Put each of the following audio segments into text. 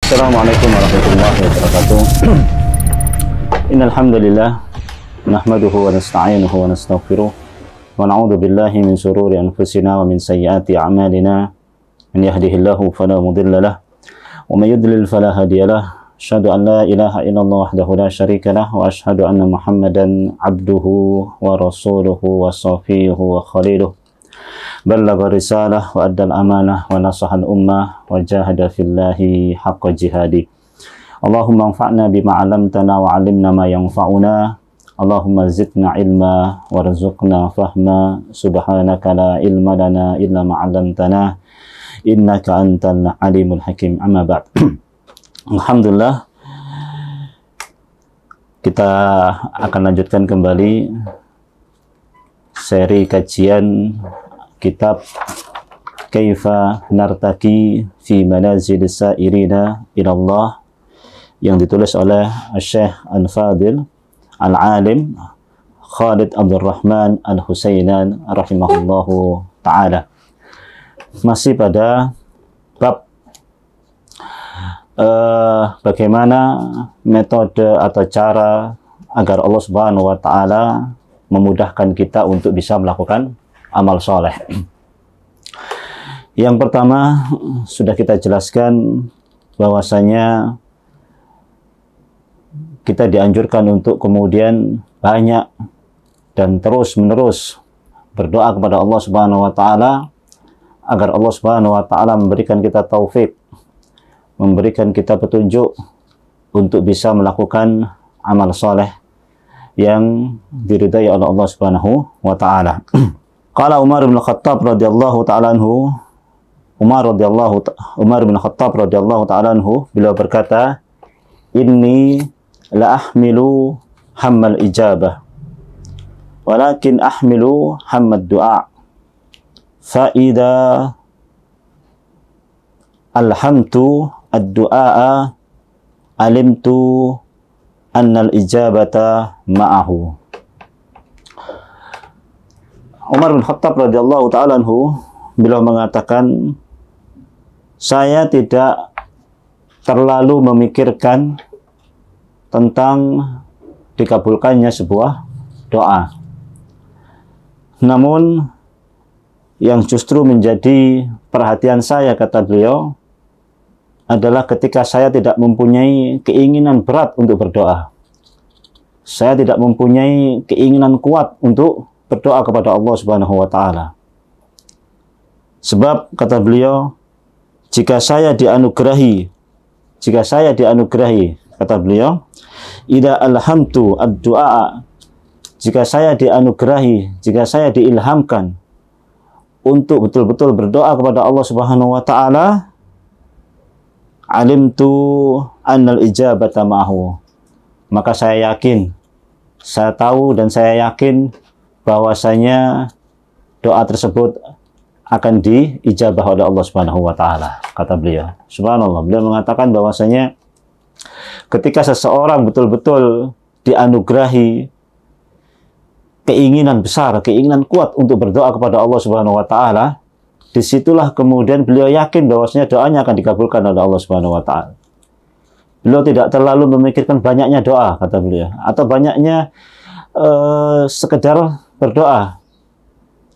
Assalamualaikum warahmatullahi wabarakatuh. Innal hamdalillah nahmaduhu wa nasta'inuhu wa nastaghfiruh wa na'udzu billahi min shururi anfusina wa min sayyiati a'malina. Man yahdihillahu fala mudilla lahu wa may yudlil fala hadiya lahu. Asyhadu an la ilaha illallah wahdahu la syarika lahu wa asyhadu anna Muhammadan abduhu wa rasuluhu wa safiyuhu wa khaliluh. Ballagha risalah wa addal amanah wa nasahal ummah wa jahada fillahi haqqa jihadi. Allahumma anfa'na bima 'allamtana wa 'allimna ma yanfa'una. Allahumma zidna ilma warzuqna fahma. Subhanaka la ilma lana illa ma 'allamtana innaka antal alimul hakim. Amma ba'd. Alhamdulillah, kita akan lanjutkan kembali seri kajian kitab Kaifa Nartaki fi Manazil Sa'irina Ilallah yang ditulis oleh Syekh Al-Fadil Al-Alim Khalid Abdul Rahman Al-Husainan rahimahullahu ta'ala. Masih pada bab bagaimana metode atau cara agar Allah Subhanahu wa ta'ala memudahkan kita untuk bisa melakukan amal soleh. Yang pertama sudah kita jelaskan bahwasanya kita dianjurkan untuk kemudian banyak dan terus-menerus berdoa kepada Allah Subhanahu wa ta'ala agar Allah Subhanahu wa ta'ala memberikan kita taufik, memberikan kita petunjuk untuk bisa melakukan amal soleh yang diridai oleh Allah Subhanahu wa ta'ala. Qala Umar bin Khattab radhiyallahu ta'ala anhu, Umar bin Khattab radhiyallahu ta'ala anhu, beliau berkata, inni la ahmilu hammal ijabah walakin ahmilu hammad du'a fa idza alhamtu ad-du'a alimtu annal ijabata ma'ahu. Umar bin Khattab radhiyallahu ta'ala anhu, beliau mengatakan, saya tidak terlalu memikirkan tentang dikabulkannya sebuah doa. Namun yang justru menjadi perhatian saya, kata beliau, adalah ketika saya tidak mempunyai keinginan berat untuk berdoa. Saya tidak mempunyai keinginan kuat untuk berdoa kepada Allah Subhanahu wa ta'ala. Sebab, kata beliau, jika saya dianugerahi, kata beliau, idza alhamtu ad-du'a, jika saya dianugerahi, jika saya diilhamkan untuk betul-betul berdoa kepada Allah Subhanahu wa ta'ala, alimtu annal ijabata ma'ahu, maka saya yakin, saya tahu dan saya yakin bahwasanya doa tersebut akan diijabah oleh Allah Subhanahu wa ta'ala, kata beliau. Subhanallah, beliau mengatakan bahwasanya ketika seseorang betul-betul dianugerahi keinginan besar, keinginan kuat untuk berdoa kepada Allah Subhanahu wa ta'ala, disitulah kemudian beliau yakin bahwasanya doanya akan dikabulkan oleh Allah Subhanahu wa ta'ala. Beliau tidak terlalu memikirkan banyaknya doa, kata beliau, atau banyaknya sekedar berdoa.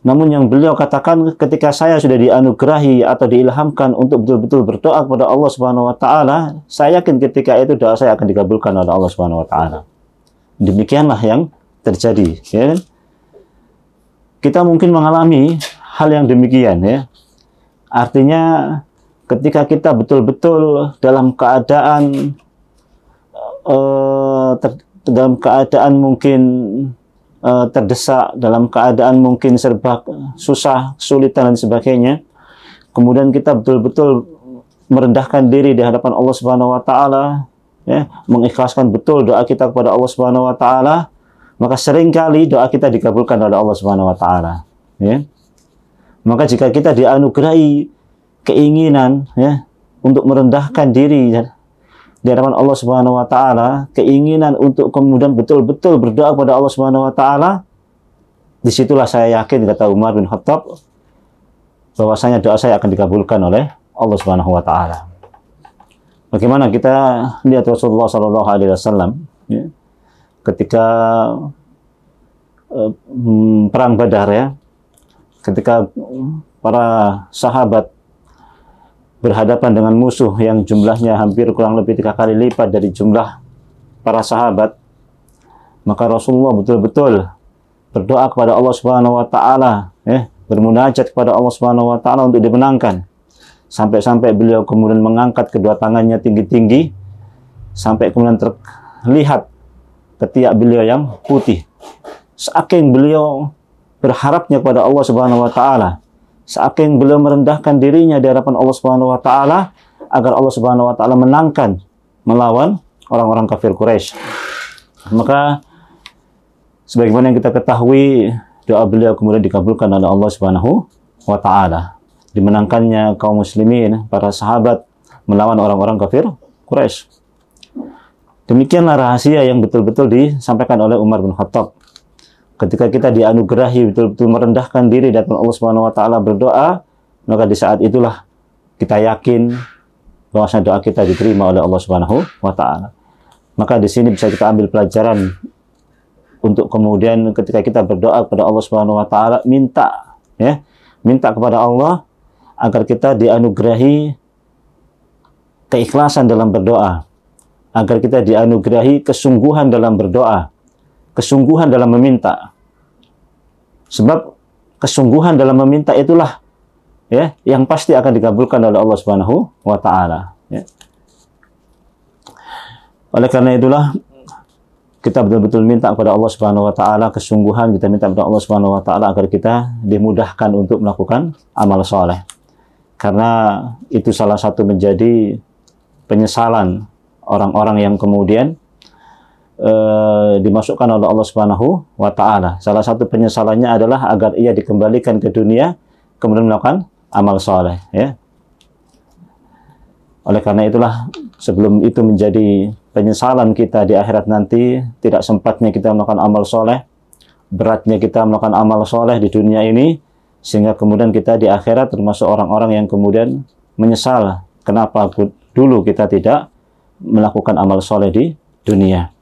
Namun yang beliau katakan, ketika saya sudah dianugerahi atau diilhamkan untuk betul-betul berdoa kepada Allah Subhanahu wa ta'ala, saya yakin ketika itu doa saya akan dikabulkan oleh Allah Subhanahu wa ta'ala. Demikianlah yang terjadi, ya. Kita mungkin mengalami hal yang demikian, ya. Artinya ketika kita betul-betul dalam keadaan mungkin terdesak, dalam keadaan mungkin serba susah, kesulitan dan sebagainya, kemudian kita betul-betul merendahkan diri di hadapan Allah Subhanahu wa ta'ala, ya, mengikhlaskan betul doa kita kepada Allah Subhanahu wa ta'ala, maka seringkali doa kita dikabulkan oleh Allah Subhanahu wa ta'ala, ya. Maka jika kita dianugerahi keinginan, ya, untuk merendahkan diri, ya, di hadapan Allah Subhanahu wa ta'ala, keinginan untuk kemudian betul-betul berdoa kepada Allah Subhanahu wa ta'ala, disitulah saya yakin, kata Umar bin Khattab, bahwasanya doa saya akan dikabulkan oleh Allah Subhanahu wa ta'ala. Bagaimana kita lihat Rasulullah Shallallahu Alaihi Wasallam ya, ketika perang Badar ya, ketika para sahabat berhadapan dengan musuh yang jumlahnya hampir kurang lebih 3 kali lipat dari jumlah para sahabat, maka Rasulullah betul-betul berdoa kepada Allah Subhanahu wa taala ya, bermunajat kepada Allah Subhanahu wa taala untuk dimenangkan. Sampai-sampai beliau kemudian mengangkat kedua tangannya tinggi-tinggi sampai kemudian terlihat ketiak beliau yang putih. Saking beliau berharapnya kepada Allah Subhanahu wa taala, saking beliau merendahkan dirinya di hadapan Allah Subhanahu wa taala agar Allah Subhanahu wa taala menangkan melawan orang-orang kafir Quraisy. Maka sebagaimana yang kita ketahui, doa beliau kemudian dikabulkan oleh Allah Subhanahu wa taala. Dimenangkannya kaum muslimin, para sahabat melawan orang-orang kafir Quraisy. Demikianlah rahasia yang betul-betul disampaikan oleh Umar bin Khattab. Ketika kita dianugerahi betul-betul merendahkan diri di hadapan Allah Subhanahu wa taala berdoa, maka di saat itulah kita yakin bahwa doa kita diterima oleh Allah Subhanahu wa taala. Maka di sini bisa kita ambil pelajaran untuk kemudian ketika kita berdoa kepada Allah Subhanahu wa taala, minta kepada Allah agar kita dianugerahi keikhlasan dalam berdoa, agar kita dianugerahi kesungguhan dalam berdoa, kesungguhan dalam meminta. Sebab kesungguhan dalam meminta itulah ya yang pasti akan dikabulkan oleh Allah Subhanahu wa taala ya. Oleh karena itulah kita betul-betul minta kepada Allah Subhanahu wa taala kesungguhan, kita minta kepada Allah Subhanahu wa taala agar kita dimudahkan untuk melakukan amal soleh. Karena itu salah satu menjadi penyesalan orang-orang yang kemudian dimasukkan oleh Allah Subhanahu wa taala. Salah satu penyesalannya adalah agar ia dikembalikan ke dunia kemudian melakukan amal soleh ya. Oleh karena itulah sebelum itu menjadi penyesalan kita di akhirat nanti, tidak sempatnya kita melakukan amal soleh, beratnya kita melakukan amal soleh di dunia ini, sehingga kemudian kita di akhirat termasuk orang-orang yang kemudian menyesal kenapa dulu kita tidak melakukan amal soleh di dunia.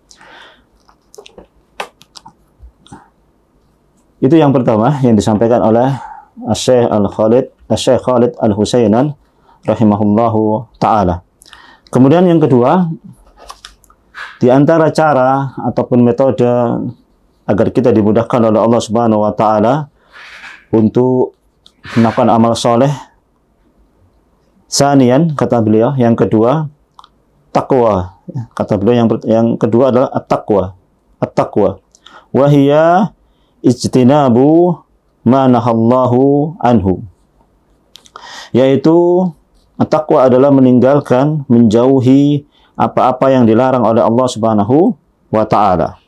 Itu yang pertama yang disampaikan oleh Syekh Khalid Al-Husainan rahimahullahu taala. Kemudian yang kedua, di antara cara ataupun metode agar kita dimudahkan oleh Allah Subhanahu wa taala untuk melakukan amal soleh, sanian kata beliau, yang kedua takwa. Kata beliau yang kedua adalah at-taqwa. At-taqwa wa hiya ijtinabu ma nahallahu anhu. Yaitu at-taqwa adalah meninggalkan, menjauhi apa-apa yang dilarang oleh Allah Subhanahu wa taala.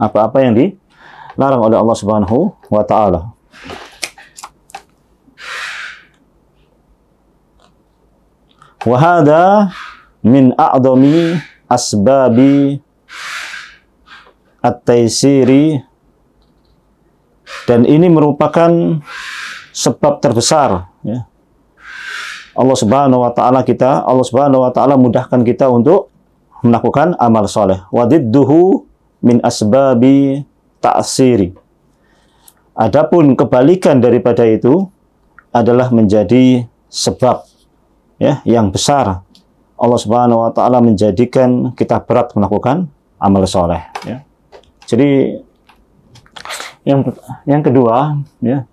Apa-apa yang dilarang oleh Allah Subhanahu wa taala. Wa hadza min a'dhami asbabi at-taysiri, dan ini merupakan sebab terbesar ya. Allah Subhanahu wa taala mudahkan kita untuk melakukan amal soleh. Wa didduhu min asbabi ta'siri. Adapun kebalikan daripada itu adalah menjadi sebab ya yang besar. Allah Subhanahu wa taala menjadikan kita berat melakukan amal soleh ya. Jadi yang kedua ya,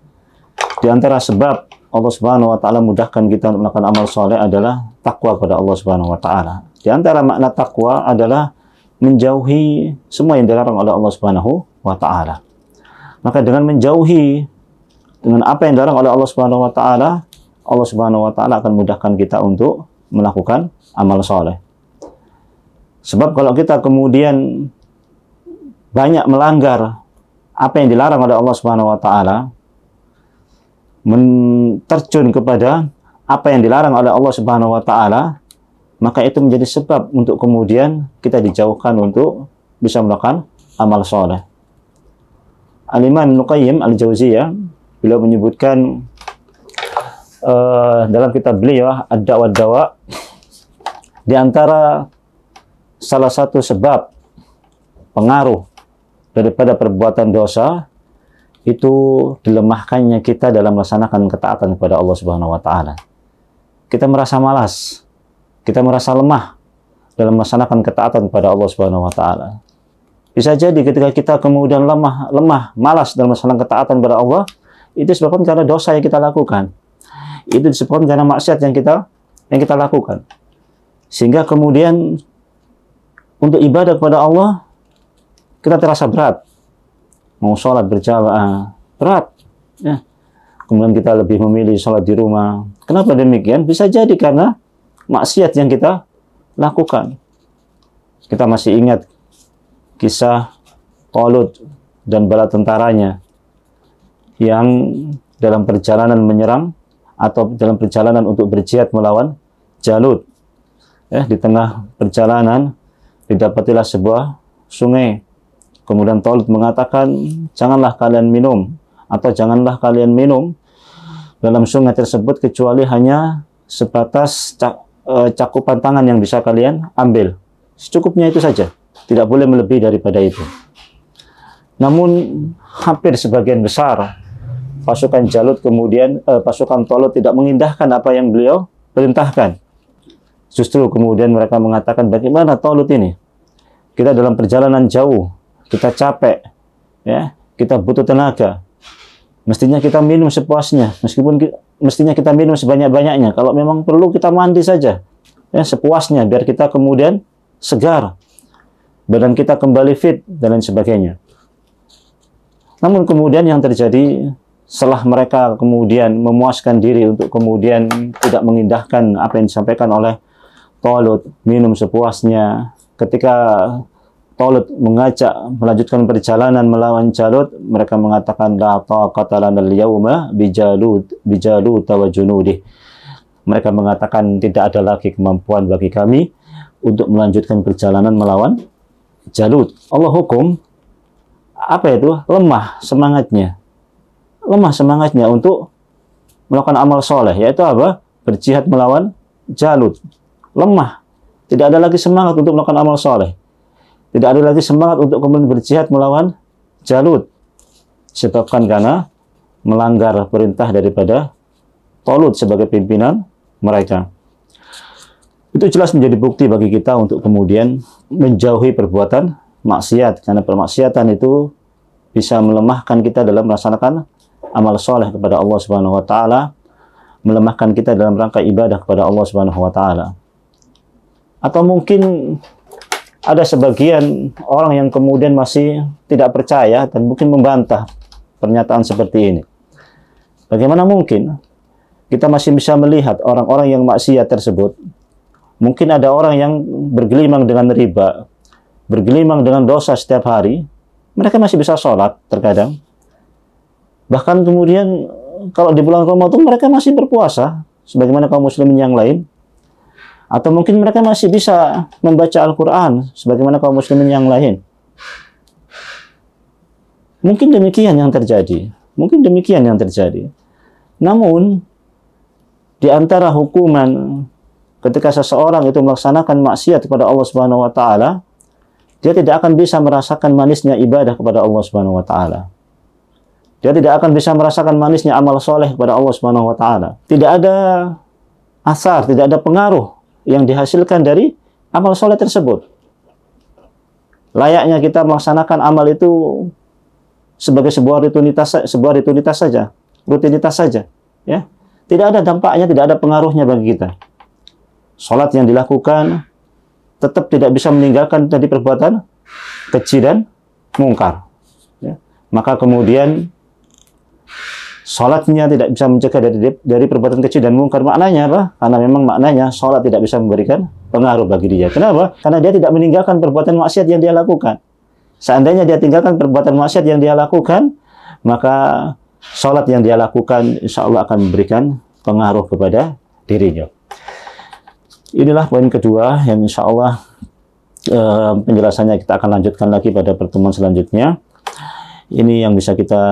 di antara sebab Allah Subhanahu wa taala mudahkan kita untuk melakukan amal soleh adalah takwa kepada Allah Subhanahu wa taala. Di antara makna takwa adalah menjauhi semua yang dilarang oleh Allah Subhanahu wa taala. Maka dengan menjauhi dengan apa yang dilarang oleh Allah Subhanahu wa taala, Allah Subhanahu wa taala akan mudahkan kita untuk melakukan amal soleh. Sebab kalau kita kemudian banyak melanggar apa yang dilarang oleh Allah Subhanahu wa taala, terjun kepada apa yang dilarang oleh Allah Subhanahu wa taala, maka itu menjadi sebab untuk kemudian kita dijauhkan untuk bisa melakukan amal soleh. Al-Imam Ibnu Qayyim Al-Jauziyah, beliau menyebutkan dalam kitab beliau Ad-Dawa' Di antara salah satu sebab pengaruh daripada perbuatan dosa itu dilemahkannya kita dalam melaksanakan ketaatan kepada Allah Subhanahu wa taala. Kita merasa malas, kita merasa lemah dalam melaksanakan ketaatan kepada Allah Subhanahu wa taala. Bisa jadi ketika kita kemudian lemah, malas dalam melaksanakan ketaatan kepada Allah, itu disebabkan karena dosa yang kita lakukan. Itu disebabkan karena maksiat yang kita lakukan. Sehingga kemudian untuk ibadah kepada Allah kita terasa berat. Mau sholat berjamaah berat, ya. Kemudian kita lebih memilih sholat di rumah. Kenapa demikian? Bisa jadi karena maksiat yang kita lakukan. Kita masih ingat kisah Talut dan bala tentaranya yang dalam perjalanan menyerang atau dalam perjalanan untuk berjihad melawan Jalut. Ya, di tengah perjalanan didapatilah sebuah sungai. Kemudian Talut mengatakan, janganlah kalian minum, atau janganlah kalian minum dalam sungai tersebut kecuali hanya sebatas cakupan tangan yang bisa kalian ambil. Secukupnya itu saja, tidak boleh melebihi daripada itu. Namun hampir sebagian besar pasukan Jalut pasukan Talut tidak mengindahkan apa yang beliau perintahkan. Justru kemudian mereka mengatakan, bagaimana Talut ini? Kita dalam perjalanan jauh, kita capek, ya, kita butuh tenaga. Mestinya kita minum sepuasnya, mestinya kita minum sebanyak-banyaknya. Kalau memang perlu kita mandi saja, ya, sepuasnya, biar kita kemudian segar, badan kita kembali fit dan lain sebagainya. Namun kemudian yang terjadi setelah mereka kemudian memuaskan diri untuk kemudian tidak mengindahkan apa yang disampaikan oleh Talut, minum sepuasnya. Ketika Talut mengajak melanjutkan perjalanan melawan Jalut, mereka mengatakan la taqata lana al-yawma bi Jalut wa junudih. Mereka mengatakan tidak ada lagi kemampuan bagi kami untuk melanjutkan perjalanan melawan Jalut. Allah hukum apa itu? Lemah semangatnya untuk melakukan amal soleh, yaitu apa? Berjihad melawan Jalut. Lemah, tidak ada lagi semangat untuk melakukan amal soleh. Tidak ada lagi semangat untuk kemudian berjihad melawan Jalut. Disebabkan karena melanggar perintah daripada Talut sebagai pimpinan mereka. Itu jelas menjadi bukti bagi kita untuk kemudian menjauhi perbuatan maksiat. Karena permaksiatan itu bisa melemahkan kita dalam melaksanakan amal soleh kepada Allah Subhanahu wa taala, melemahkan kita dalam rangka ibadah kepada Allah Subhanahu wa taala. Atau mungkin ada sebagian orang yang kemudian masih tidak percaya dan mungkin membantah pernyataan seperti ini. Bagaimana mungkin kita masih bisa melihat orang-orang yang maksiat tersebut? Mungkin ada orang yang bergelimang dengan riba, bergelimang dengan dosa setiap hari, mereka masih bisa sholat terkadang. Bahkan kemudian kalau di bulan Ramadan mereka masih berpuasa sebagaimana kaum muslimin yang lain. Atau mungkin mereka masih bisa membaca Al-Quran sebagaimana kaum muslimin yang lain. Mungkin demikian yang terjadi. Namun di antara hukuman ketika seseorang itu melaksanakan maksiat kepada Allah Subhanahu wa taala, dia tidak akan bisa merasakan manisnya ibadah kepada Allah Subhanahu wa taala. Dia tidak akan bisa merasakan manisnya amal soleh kepada Allah Subhanahu wa taala. Tidak ada asar, tidak ada pengaruh yang dihasilkan dari amal soleh tersebut. Layaknya kita melaksanakan amal itu sebagai sebuah rutinitas saja, ya. Tidak ada dampaknya, tidak ada pengaruhnya bagi kita. Salat yang dilakukan tetap tidak bisa meninggalkan tadi perbuatan keji dan mungkar, ya. Maka kemudian salatnya tidak bisa mencegah dari perbuatan keji dan mungkar. Maknanya apa? Karena memang maknanya salat tidak bisa memberikan pengaruh bagi dia. Kenapa? Karena dia tidak meninggalkan perbuatan maksiat yang dia lakukan. Seandainya dia tinggalkan perbuatan maksiat yang dia lakukan, maka salat yang dia lakukan insya Allah akan memberikan pengaruh kepada dirinya. Inilah poin kedua yang insya Allah penjelasannya kita akan lanjutkan lagi pada pertemuan selanjutnya. Ini yang bisa kita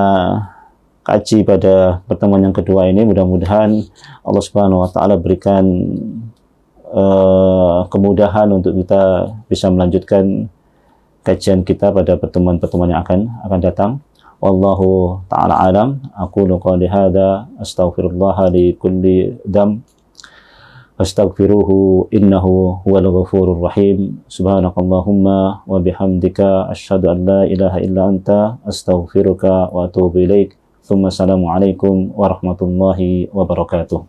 kaji pada pertemuan yang kedua ini. Mudah-mudahan Allah Subhanahu wa taala berikan kemudahan untuk kita bisa melanjutkan kajian kita pada pertemuan-pertemuan yang akan datang. Wallahu ta'ala alam. Aqulu qali hadza astaghfirullah li kulli dam astaghfiruhu innahu huwal ghafurur rahim. Subhanakallahumma wa bihamdika asyhadu an la ilaha illa anta astaghfiruka wa atubu ilaik. Assalamualaikum warahmatullahi wabarakatuh.